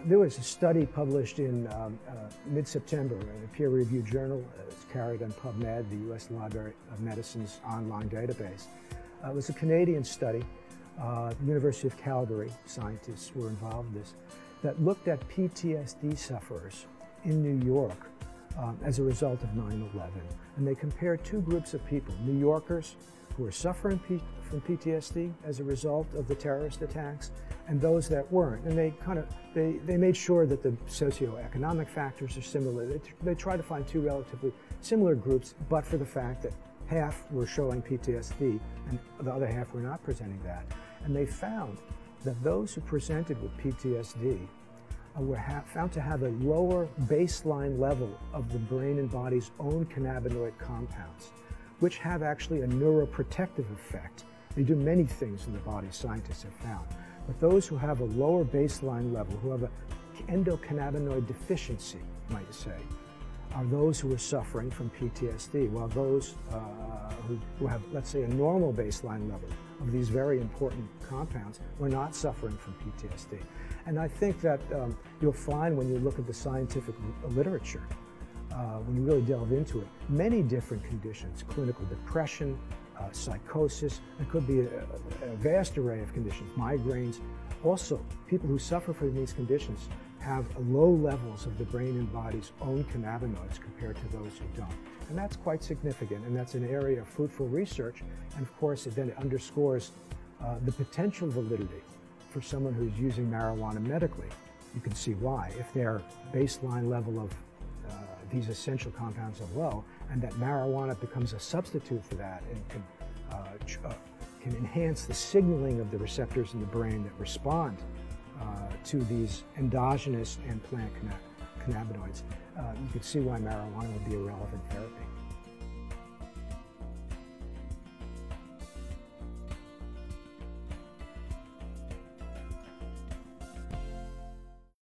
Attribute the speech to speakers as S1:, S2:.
S1: There was a study published in mid-September in a peer-reviewed journal. It's carried on PubMed, the U.S. Library of Medicine's online database. It was a Canadian study. University of Calgary scientists were involved in this, that looked at PTSD sufferers in New York as a result of 9/11. And they compared two groups of people, New Yorkers who were suffering from PTSD as a result of the terrorist attacks, and those that weren't. And they made sure that the socioeconomic factors are similar. They tried to find two relatively similar groups, but for the fact that half were showing PTSD and the other half were not presenting that. And they found that those who presented with PTSD were found to have a lower baseline level of the brain and body's own cannabinoid compounds, which have actually a neuroprotective effect. They do many things in the body, scientists have found. But those who have a lower baseline level, who have an endocannabinoid deficiency, you might say, are those who are suffering from PTSD, while those who have, let's say, a normal baseline level of these very important compounds were not suffering from PTSD. And I think that you'll find when you look at the scientific literature, when you really delve into it, many different conditions, clinical depression, psychosis, it could be a vast array of conditions, migraines. Also, people who suffer from these conditions have low levels of the brain and body's own cannabinoids compared to those who don't. And that's quite significant, and that's an area of fruitful research. And of course, it then underscores the potential validity for someone who's using marijuana medically. You can see why. If their baseline level of these essential compounds are low, and that marijuana becomes a substitute for that and can enhance the signaling of the receptors in the brain that respond to these endogenous and plant cannabinoids, you could see why marijuana would be a relevant therapy.